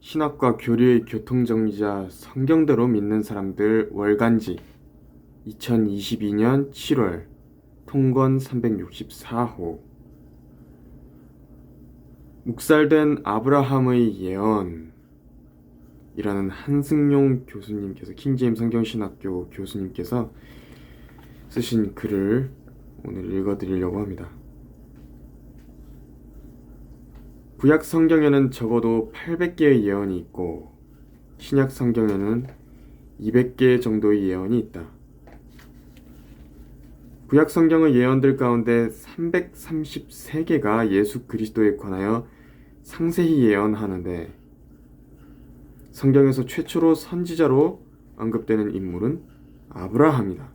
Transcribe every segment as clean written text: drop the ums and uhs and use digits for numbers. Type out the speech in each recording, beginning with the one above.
신학과 교리의 교통정리자 성경대로 믿는 사람들 월간지 2022년 7월 통건 364호 묵살된 아브라함의 예언이라는 한승용 교수님께서 킹제임스 성경신학교 교수님께서 쓰신 글을 오늘 읽어드리려고 합니다. 구약 성경에는 적어도 800개의 예언이 있고 신약 성경에는 200개 정도의 예언이 있다. 구약 성경의 예언들 가운데 333개가 예수 그리스도에 관하여 상세히 예언하는데 성경에서 최초로 선지자로 언급되는 인물은 아브라함이다.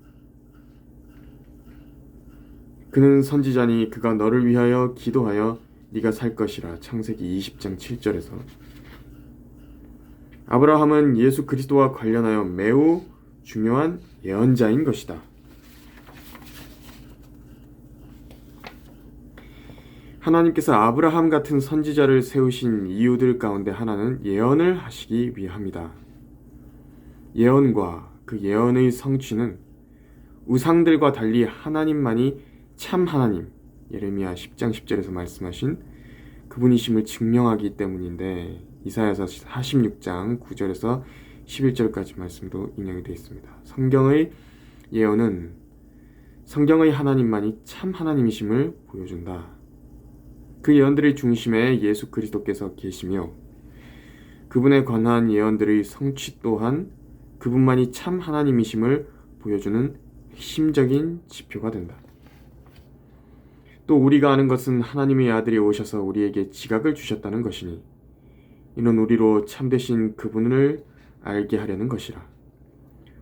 그는 선지자니 그가 너를 위하여 기도하여 네가 살 것이라. 창세기 20장 7절에서 아브라함은 예수 그리스도와 관련하여 매우 중요한 예언자인 것이다. 하나님께서 아브라함 같은 선지자를 세우신 이유들 가운데 하나는 예언을 하시기 위함이다. 예언과 그 예언의 성취는 우상들과 달리 하나님만이 참 하나님, 예레미야 10장 10절에서 말씀하신 그분이심을 증명하기 때문인데 이사야서 46장 9절에서 11절까지 말씀도 인용이 되어 있습니다. 성경의 예언은 성경의 하나님만이 참 하나님이심을 보여준다. 그 예언들의 중심에 예수 그리스도께서 계시며 그분에 관한 예언들의 성취 또한 그분만이 참 하나님이심을 보여주는 핵심적인 지표가 된다. 또 우리가 아는 것은 하나님의 아들이 오셔서 우리에게 지각을 주셨다는 것이니 이는 우리로 참되신 그분을 알게 하려는 것이라.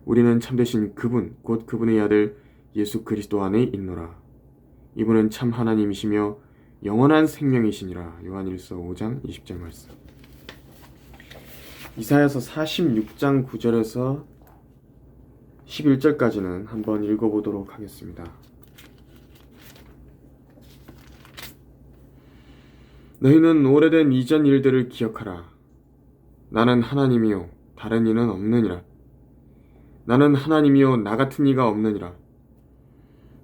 우리는 참되신 그분 곧 그분의 아들 예수 그리스도 안에 있노라. 이분은 참 하나님이시며 영원한 생명이시니라. 요한일서 5장 20절 말씀. 이사야서 46장 9절에서 11절까지는 한번 읽어보도록 하겠습니다. 너희는 오래된 이전 일들을 기억하라. 나는 하나님이요 다른 이는 없느니라. 나는 하나님이요 나 같은 이가 없느니라.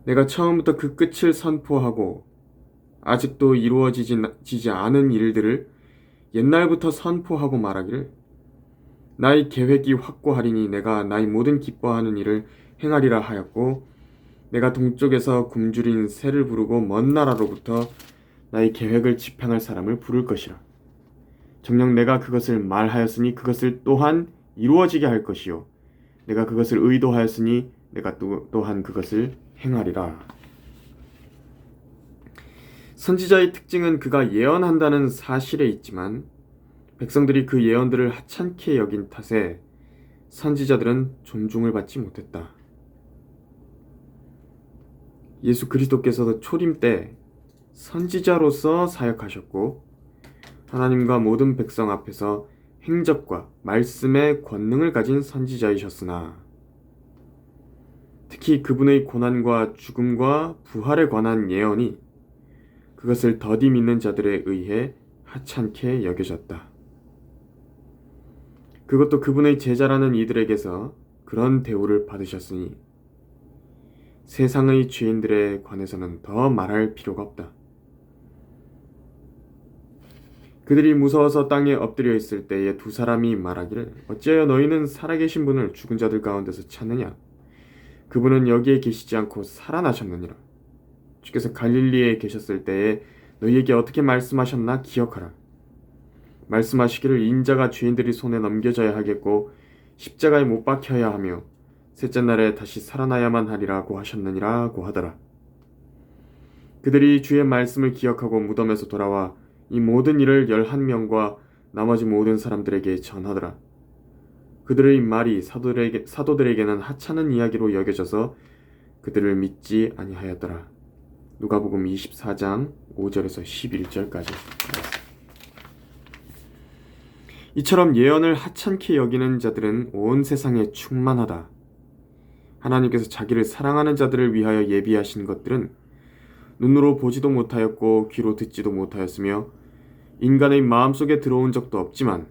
내가 처음부터 그 끝을 선포하고 아직도 이루어지지 않은 일들을 옛날부터 선포하고 말하기를 나의 계획이 확고하리니 내가 나의 모든 기뻐하는 일을 행하리라 하였고 내가 동쪽에서 굶주린 새를 부르고 먼 나라로부터 나의 계획을 집행할 사람을 부를 것이라. 정녕 내가 그것을 말하였으니 그것을 또한 이루어지게 할 것이요 내가 그것을 의도하였으니 내가 또한 그것을 행하리라. 선지자의 특징은 그가 예언한다는 사실에 있지만 백성들이 그 예언들을 하찮게 여긴 탓에 선지자들은 존중을 받지 못했다. 예수 그리스도께서도 초림 때 선지자로서 사역하셨고 하나님과 모든 백성 앞에서 행적과 말씀의 권능을 가진 선지자이셨으나 특히 그분의 고난과 죽음과 부활에 관한 예언이 그것을 더디 믿는 자들에 의해 하찮게 여겨졌다. 그것도 그분의 제자라는 이들에게서 그런 대우를 받으셨으니 세상의 죄인들에 관해서는 더 말할 필요가 없다. 그들이 무서워서 땅에 엎드려 있을 때에 두 사람이 말하기를 어찌하여 너희는 살아계신 분을 죽은 자들 가운데서 찾느냐? 그분은 여기에 계시지 않고 살아나셨느니라. 주께서 갈릴리에 계셨을 때에 너희에게 어떻게 말씀하셨나 기억하라. 말씀하시기를 인자가 죄인들이 손에 넘겨져야 하겠고 십자가에 못 박혀야 하며 셋째 날에 다시 살아나야만 하리라고 하셨느니라고 하더라. 그들이 주의 말씀을 기억하고 무덤에서 돌아와 이 모든 일을 11명과 나머지 모든 사람들에게 전하더라. 그들의 말이 사도들에게는 하찮은 이야기로 여겨져서 그들을 믿지 아니하였더라. 누가복음 24장 5절에서 11절까지. 이처럼 예언을 하찮게 여기는 자들은 온 세상에 충만하다. 하나님께서 자기를 사랑하는 자들을 위하여 예비하신 것들은 눈으로 보지도 못하였고 귀로 듣지도 못하였으며 인간의 마음속에 들어온 적도 없지만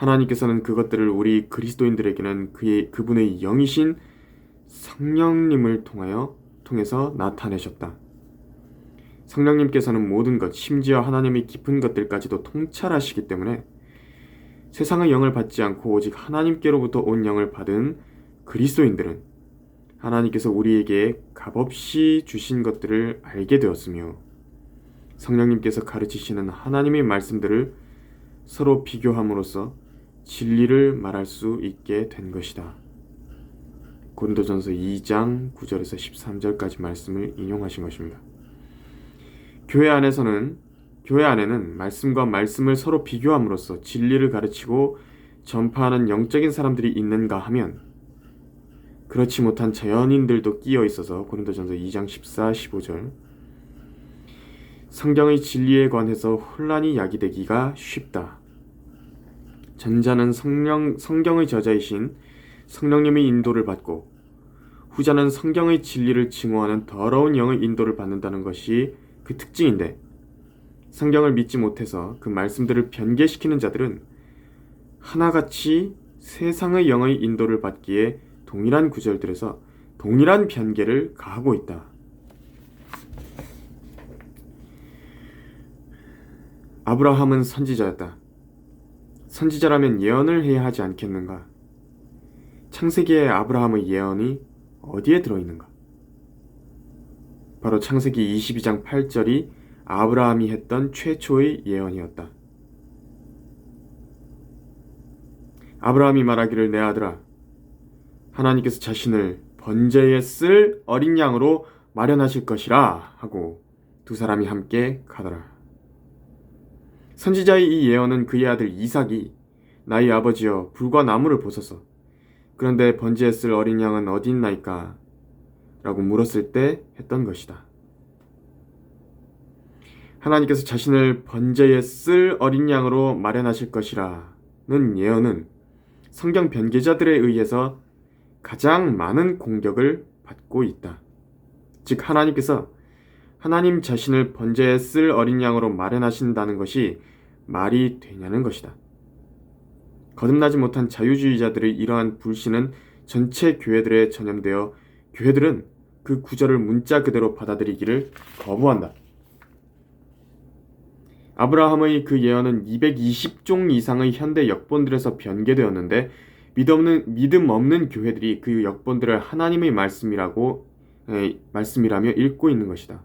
하나님께서는 그것들을 우리 그리스도인들에게는 그분의 영이신 성령님을 통해서 나타내셨다. 성령님께서는 모든 것, 심지어 하나님의 깊은 것들까지도 통찰하시기 때문에 세상의 영을 받지 않고 오직 하나님께로부터 온 영을 받은 그리스도인들은 하나님께서 우리에게 값없이 주신 것들을 알게 되었으며 성령님께서 가르치시는 하나님의 말씀들을 서로 비교함으로써 진리를 말할 수 있게 된 것이다. 고린도전서 2장 9절에서 13절까지 말씀을 인용하신 것입니다. 교회 안에는 말씀과 말씀을 서로 비교함으로써 진리를 가르치고 전파하는 영적인 사람들이 있는가 하면 그렇지 못한 자연인들도 끼어 있어서 고린도전서 2장 14, 15절 성경의 진리에 관해서 혼란이 야기되기가 쉽다. 전자는 성경의 저자이신 성령님의 인도를 받고 후자는 성경의 진리를 증오하는 더러운 영의 인도를 받는다는 것이 그 특징인데 성경을 믿지 못해서 그 말씀들을 변개시키는 자들은 하나같이 세상의 영의 인도를 받기에 동일한 구절들에서 동일한 변개를 가하고 있다. 아브라함은 선지자였다. 선지자라면 예언을 해야 하지 않겠는가? 창세기의 아브라함의 예언이 어디에 들어있는가? 바로 창세기 22장 8절이 아브라함이 했던 최초의 예언이었다. 아브라함이 말하기를 내 아들아 하나님께서 자신을 번제에 쓸 어린 양으로 마련하실 것이라 하고 두 사람이 함께 가더라. 선지자의 이 예언은 그의 아들 이삭이 나의 아버지여 불과 나무를 보소서 그런데 번제에 쓸 어린 양은 어디 있나이까? 라고 물었을 때 했던 것이다. 하나님께서 자신을 번제에 쓸 어린 양으로 마련하실 것이라는 예언은 성경 변개자들에 의해서 가장 많은 공격을 받고 있다. 즉 하나님께서 하나님 자신을 번제에 쓸 어린 양으로 마련하신다는 것이 말이 되냐는 것이다. 거듭나지 못한 자유주의자들의 이러한 불신은 전체 교회들에 전염되어 교회들은 그 구절을 문자 그대로 받아들이기를 거부한다. 아브라함의 그 예언은 220종 이상의 현대 역본들에서 변개되었는데 믿음 없는 교회들이 그 역본들을 하나님의 말씀이라며 읽고 있는 것이다.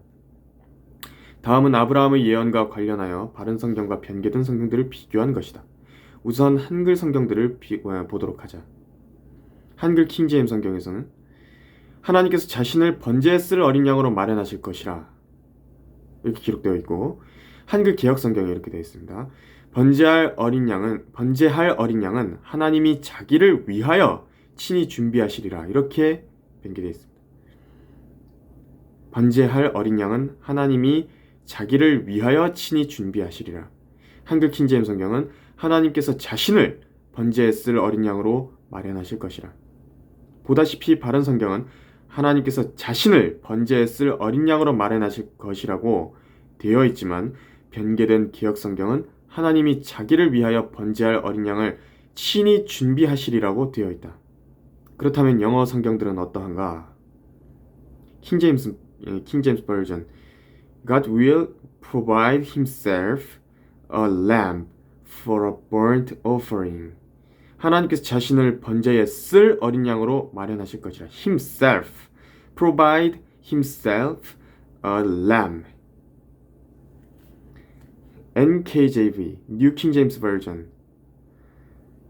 다음은 아브라함의 예언과 관련하여 바른 성경과 변개된 성경들을 비교한 것이다. 우선 한글 성경들을 보도록 하자. 한글 킹제임스 성경에서는 하나님께서 자신을 번제에 쓸 어린 양으로 마련하실 것이라 이렇게 기록되어 있고 한글 개역 성경에 이렇게 되어 있습니다. 번제할 어린 양은 하나님이 자기를 위하여 친히 준비하시리라 이렇게 변개되어 있습니다. 번제할 어린 양은 하나님이 자기를 위하여 친히 준비하시리라. 한글 킹제임스 성경은 하나님께서 자신을 번제에 쓸 어린 양으로 마련하실 것이라. 보다시피 바른 성경은 하나님께서 자신을 번제에 쓸 어린 양으로 마련하실 것이라고 되어 있지만 변개된 개역 성경은 하나님이 자기를 위하여 번제할 어린 양을 친히 준비하시리라고 되어 있다. 그렇다면 영어 성경들은 어떠한가? 킹제임스 버전 God will provide himself a lamb for a burnt offering. 하나님께서 자신을 번제에 쓸 어린 양으로 마련하실 것이라. Himself, provide himself a lamb. NKJV, New King James Version.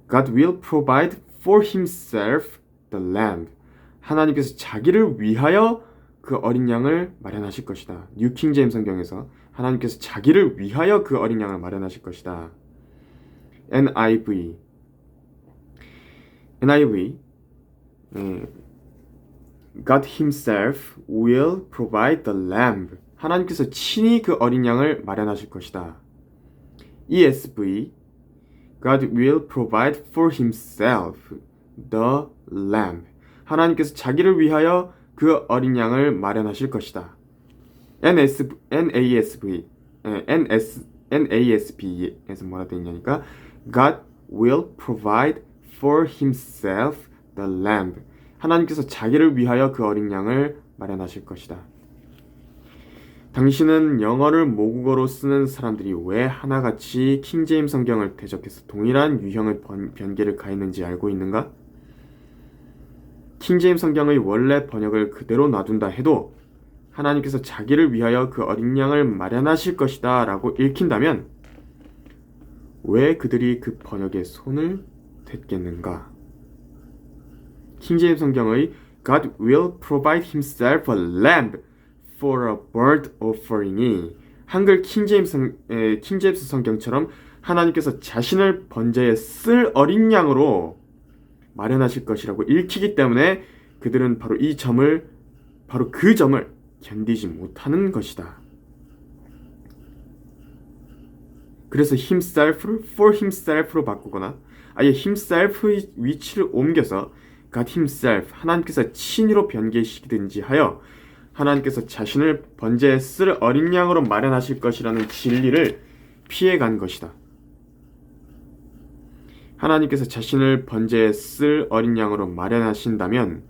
God will provide for himself the lamb. 하나님께서 자기를 위하여 그 어린 양을 마련하실 것이다. 뉴 킹 제임스 성경에서 하나님께서 자기를 위하여 그 어린 양을 마련하실 것이다. NIV God himself will provide the lamb. 하나님께서 친히 그 어린 양을 마련하실 것이다. ESV God will provide for himself the lamb. 하나님께서 자기를 위하여 그 어린 양을 마련하실 것이다. NASB에서 뭐라 되어 있냐니까 God will provide for himself the lamb. 하나님께서 자기를 위하여 그 어린 양을 마련하실 것이다. 당신은 영어를 모국어로 쓰는 사람들이 왜 하나같이 킹제임스 성경을 대적해서 동일한 유형의 변개를 가했는지 알고 있는가? 킹제임스 성경의 원래 번역을 그대로 놔둔다 해도 하나님께서 자기를 위하여 그 어린 양을 마련하실 것이다 라고 읽힌다면 왜 그들이 그 번역에 손을 댔겠는가? 킹제임스 성경의 God will provide himself a lamb for a burnt offering이 한글 킹제임스 성경처럼 하나님께서 자신을 번제에 쓸 어린 양으로 마련하실 것이라고 읽히기 때문에 그들은 바로 그 점을 견디지 못하는 것이다. 그래서 himself를 for himself로 바꾸거나 아예 himself의 위치를 옮겨서 God himself, 하나님께서 친히로 변개시키든지 하여 하나님께서 자신을 번제에 쓸 어린 양으로 마련하실 것이라는 진리를 피해간 것이다. 하나님께서 자신을 번제에 쓸 어린 양으로 마련하신다면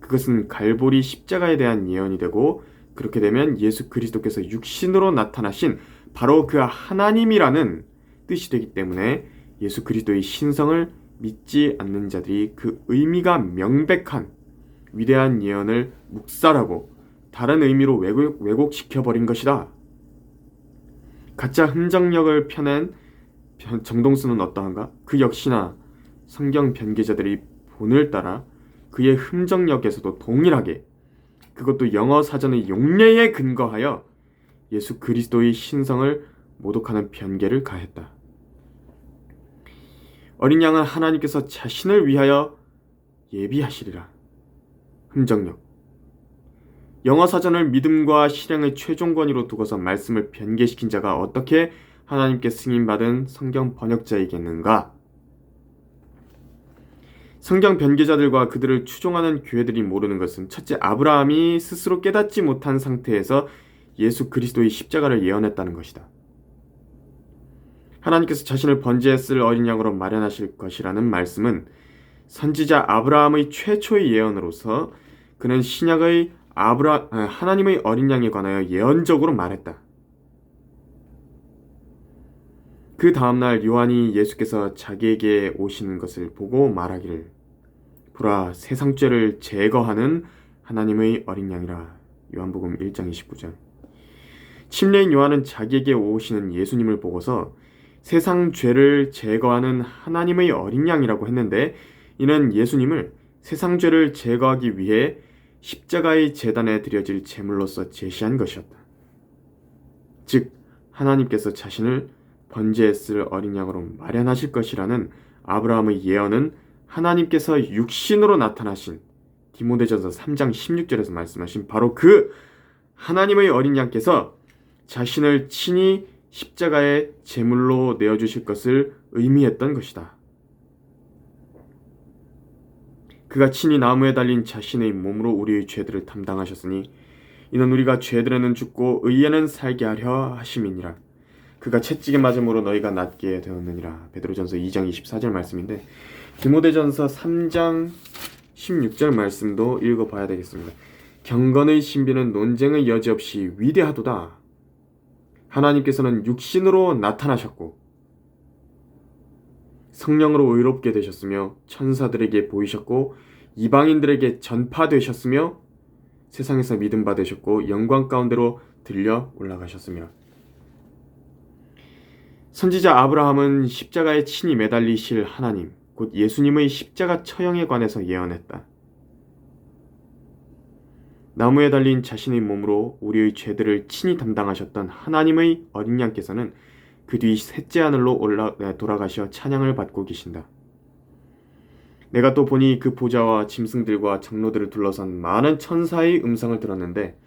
그것은 갈보리 십자가에 대한 예언이 되고 그렇게 되면 예수 그리스도께서 육신으로 나타나신 바로 그 하나님이라는 뜻이 되기 때문에 예수 그리스도의 신성을 믿지 않는 자들이 그 의미가 명백한 위대한 예언을 묵살하고 다른 의미로 왜곡시켜버린 것이다. 가짜 흠정력을 펴낸 정동수는 어떠한가? 그 역시나 성경 변개자들이 본을 따라 그의 흠정력에서도 동일하게 그것도 영어 사전의 용례에 근거하여 예수 그리스도의 신성을 모독하는 변개를 가했다. 어린 양은 하나님께서 자신을 위하여 예비하시리라. 흠정력. 영어 사전을 믿음과 실행의 최종 권위로 두고서 말씀을 변개시킨 자가 어떻게 하나님께 승인받은 성경 번역자이겠는가? 성경 변개자들과 그들을 추종하는 교회들이 모르는 것은 첫째, 아브라함이 스스로 깨닫지 못한 상태에서 예수 그리스도의 십자가를 예언했다는 것이다. 하나님께서 자신을 번제에 쓸 어린 양으로 마련하실 것이라는 말씀은 선지자 아브라함의 최초의 예언으로서 그는 신약의 하나님의 어린 양에 관하여 예언적으로 말했다. 그 다음날 요한이 예수께서 자기에게 오시는 것을 보고 말하기를 보라 세상 죄를 제거하는 하나님의 어린 양이라. 요한복음 1장 29절. 침례인 요한은 자기에게 오시는 예수님을 보고서 세상 죄를 제거하는 하나님의 어린 양이라고 했는데 이는 예수님을 세상 죄를 제거하기 위해 십자가의 제단에 드려질 제물로서 제시한 것이었다. 즉 하나님께서 자신을 번제에 쓸 어린 양으로 마련하실 것이라는 아브라함의 예언은 하나님께서 육신으로 나타나신 디모데전서 3장 16절에서 말씀하신 바로 그 하나님의 어린 양께서 자신을 친히 십자가의 제물로 내어주실 것을 의미했던 것이다. 그가 친히 나무에 달린 자신의 몸으로 우리의 죄들을 담당하셨으니 이는 우리가 죄들에는 죽고 의에는 살게 하려 하심이니라. 그가 채찍에 맞음으로 너희가 낫게 되었느니라. 베드로전서 2장 24절 말씀인데 디모데전서 3장 16절 말씀도 읽어봐야 되겠습니다. 경건의 신비는 논쟁의 여지 없이 위대하도다. 하나님께서는 육신으로 나타나셨고 성령으로 의롭게 되셨으며 천사들에게 보이셨고 이방인들에게 전파되셨으며 세상에서 믿음 받으셨고 영광 가운데로 들려 올라가셨으며 선지자 아브라함은 십자가에 친히 매달리실 하나님 곧 예수님의 십자가 처형에 관해서 예언했다. 나무에 달린 자신의 몸으로 우리의 죄들을 친히 담당하셨던 하나님의 어린 양께서는 그 뒤 셋째 하늘로 돌아가셔 찬양을 받고 계신다. 내가 또 보니 그 보좌와 짐승들과 장로들을 둘러싼 많은 천사의 음성을 들었는데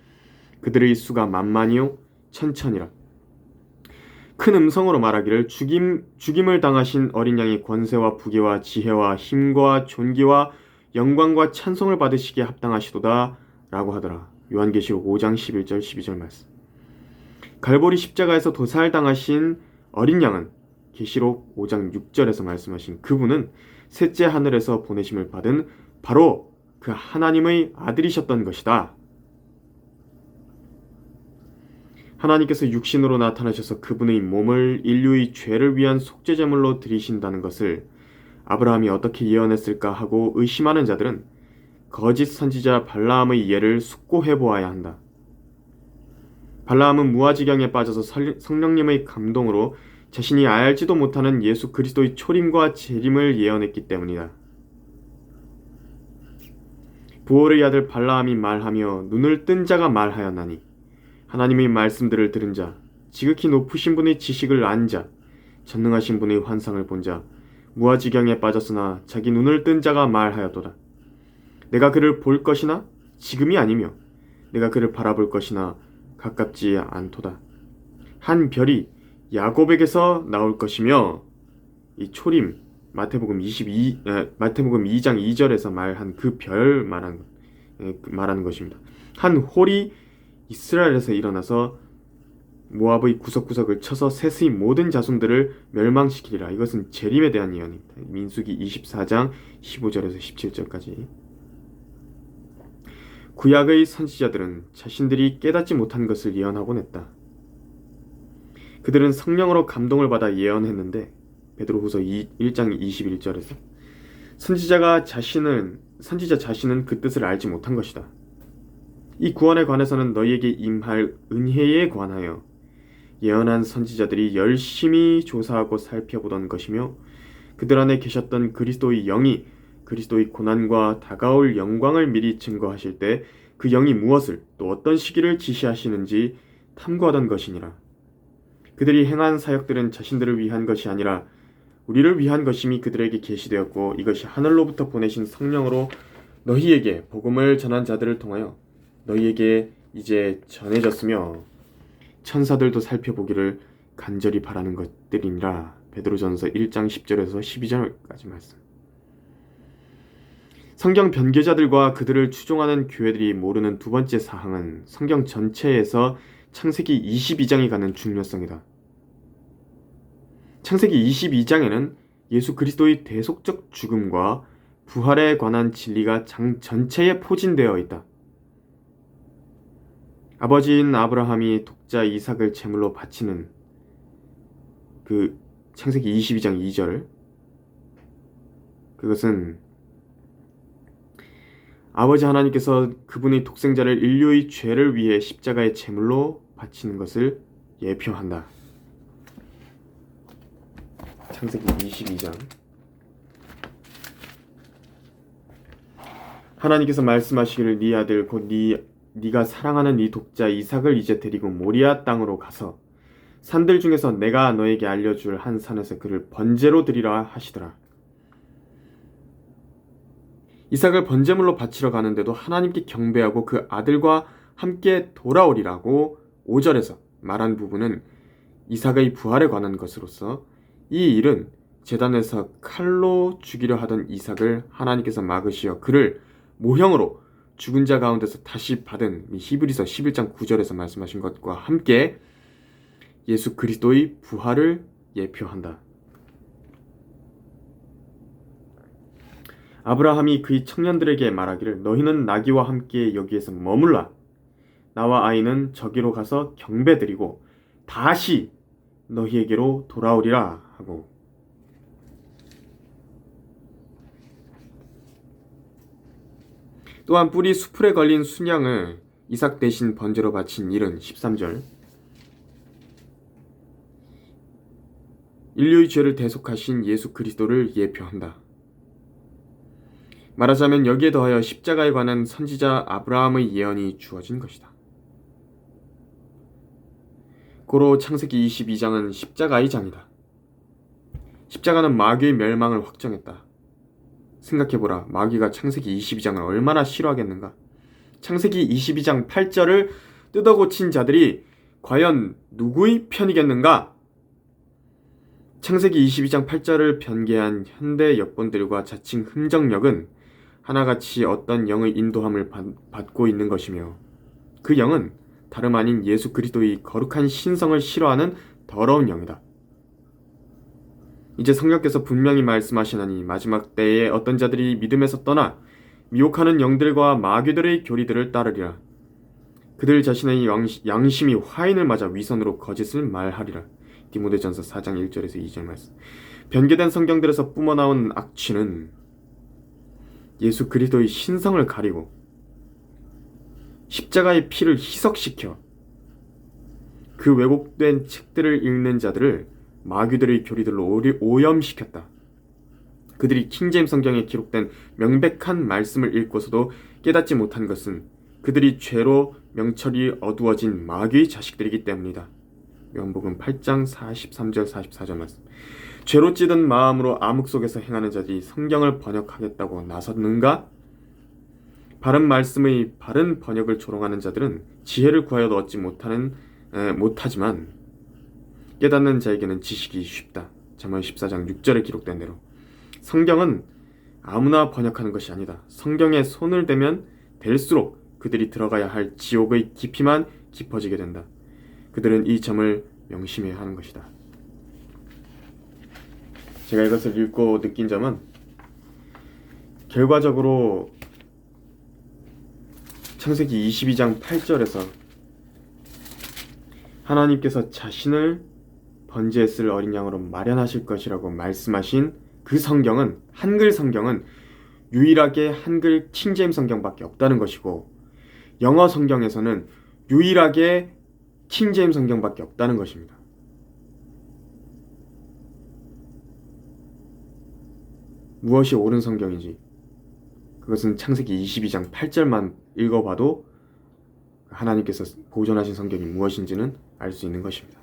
그들의 수가 만만이요 천천이라. 큰 음성으로 말하기를 죽임을 당하신 어린 양이 권세와 부귀와 지혜와 힘과 존귀와 영광과 찬송을 받으시기에 합당하시도다 라고 하더라. 요한계시록 5장 11절 12절 말씀. 갈보리 십자가에서 도살당하신 어린 양은 계시록 5장 6절에서 말씀하신 그분은 셋째 하늘에서 보내심을 받은 바로 그 하나님의 아들이셨던 것이다. 하나님께서 육신으로 나타나셔서 그분의 몸을 인류의 죄를 위한 속죄제물로 드리신다는 것을 아브라함이 어떻게 예언했을까 하고 의심하는 자들은 거짓 선지자 발라함의 예를 숙고해 보아야 한다. 발라함은 무아지경에 빠져서 성령님의 감동으로 자신이 알지도 못하는 예수 그리스도의 초림과 재림을 예언했기 때문이다. 부올의 아들 발라함이 말하며 눈을 뜬 자가 말하였나니 하나님의 말씀들을 들은 자, 지극히 높으신 분의 지식을 안 자, 전능하신 분의 환상을 본 자, 무아지경에 빠졌으나 자기 눈을 뜬 자가 말하였도다. 내가 그를 볼 것이나 지금이 아니며 내가 그를 바라볼 것이나 가깝지 않도다. 한 별이 야곱에게서 나올 것이며 이 초림 마태복음 2장 2절에서 말한 그 별 말하는 것입니다. 한 홀이 이스라엘에서 일어나서 모압의 구석구석을 쳐서 셋의 모든 자손들을 멸망시키리라. 이것은 재림에 대한 예언입니다. 민수기 24장 15절에서 17절까지. 구약의 선지자들은 자신들이 깨닫지 못한 것을 예언하곤 했다. 그들은 성령으로 감동을 받아 예언했는데 베드로후서 1장 21절에서 선지자 자신은 그 뜻을 알지 못한 것이다. 이 구원에 관해서는 너희에게 임할 은혜에 관하여 예언한 선지자들이 열심히 조사하고 살펴보던 것이며 그들 안에 계셨던 그리스도의 영이 그리스도의 고난과 다가올 영광을 미리 증거하실 때 그 영이 무엇을 또 어떤 시기를 지시하시는지 탐구하던 것이니라. 그들이 행한 사역들은 자신들을 위한 것이 아니라 우리를 위한 것임이 그들에게 계시되었고 이것이 하늘로부터 보내신 성령으로 너희에게 복음을 전한 자들을 통하여 너희에게 이제 전해졌으며 천사들도 살펴보기를 간절히 바라는 것들이니라. 베드로전서 1장 10절에서 12절까지 말씀. 성경 변개자들과 그들을 추종하는 교회들이 모르는 두 번째 사항은 성경 전체에서 창세기 22장이 갖는 중요성이다. 창세기 22장에는 예수 그리스도의 대속적 죽음과 부활에 관한 진리가 장 전체에 포진되어 있다. 아버지인 아브라함이 독자 이삭을 제물로 바치는 그 창세기 22장 2절, 그것은 아버지 하나님께서 그분의 독생자를 인류의 죄를 위해 십자가의 제물로 바치는 것을 예표한다. 창세기 22장. 하나님께서 말씀하시기를 네 아들 곧 네가 사랑하는 네 독자 이삭을 이제 데리고 모리아 땅으로 가서 산들 중에서 내가 너에게 알려줄 한 산에서 그를 번제로 드리라 하시더라. 이삭을 번제물로 바치러 가는데도 하나님께 경배하고 그 아들과 함께 돌아오리라고 5절에서 말한 부분은 이삭의 부활에 관한 것으로서 이 일은 제단에서 칼로 죽이려 하던 이삭을 하나님께서 막으시어 그를 모형으로 죽은 자 가운데서 다시 받은 히브리서 11장 9절에서 말씀하신 것과 함께 예수 그리스도의 부활을 예표한다. 아브라함이 그의 청년들에게 말하기를 너희는 나귀와 함께 여기에서 머물라. 나와 아이는 저기로 가서 경배드리고 다시 너희에게로 돌아오리라 하고, 또한 뿔이 수풀에 걸린 순양을 이삭 대신 번제로 바친 일은 13절, 인류의 죄를 대속하신 예수 그리스도를 예표한다. 말하자면 여기에 더하여 십자가에 관한 선지자 아브라함의 예언이 주어진 것이다. 고로 창세기 22장은 십자가의 장이다. 십자가는 마귀의 멸망을 확정했다. 생각해보라. 마귀가 창세기 22장을 얼마나 싫어하겠는가. 창세기 22장 8절을 뜯어고친 자들이 과연 누구의 편이겠는가? 창세기 22장 8절을 변개한 현대 역본들과 자칭 흥정역은 하나같이 어떤 영의 인도함을 받고 있는 것이며 그 영은 다름 아닌 예수 그리스도의 거룩한 신성을 싫어하는 더러운 영이다. 이제 성령께서 분명히 말씀하시나니 마지막 때에 어떤 자들이 믿음에서 떠나 미혹하는 영들과 마귀들의 교리들을 따르리라. 그들 자신의 양심이 화인을 맞아 위선으로 거짓을 말하리라. 디모데전서 4장 1절에서 2절 말씀. 변개된 성경들에서 뿜어나온 악취는 예수 그리스도의 신성을 가리고 십자가의 피를 희석시켜 그 왜곡된 책들을 읽는 자들을 마귀들의 교리들로 오염시켰다. 그들이 킹제임스 성경에 기록된 명백한 말씀을 읽고서도 깨닫지 못한 것은 그들이 죄로 명철이 어두워진 마귀의 자식들이기 때문이다. 요한복음 8장 43절 44절 말씀. 죄로 찌든 마음으로 암흑 속에서 행하는 자들이 성경을 번역하겠다고 나섰는가? 바른 말씀의 바른 번역을 조롱하는 자들은 지혜를 구하여도 얻지 못하지만 깨닫는 자에게는 지식이 쉽다. 잠언 14장 6절에 기록된 대로 성경은 아무나 번역하는 것이 아니다. 성경에 손을 대면 될수록 그들이 들어가야 할 지옥의 깊이만 깊어지게 된다. 그들은 이 점을 명심해야 하는 것이다. 제가 이것을 읽고 느낀 점은 결과적으로 창세기 22장 8절에서 하나님께서 자신을 번제에 쓸 어린 양으로 마련하실 것이라고 말씀하신 그 성경은, 한글 성경은 유일하게 한글 킹제임스 성경밖에 없다는 것이고, 영어 성경에서는 유일하게 킹제임스 성경밖에 없다는 것입니다. 무엇이 옳은 성경인지 그것은 창세기 22장 8절만 읽어봐도 하나님께서 보존하신 성경이 무엇인지는 알 수 있는 것입니다.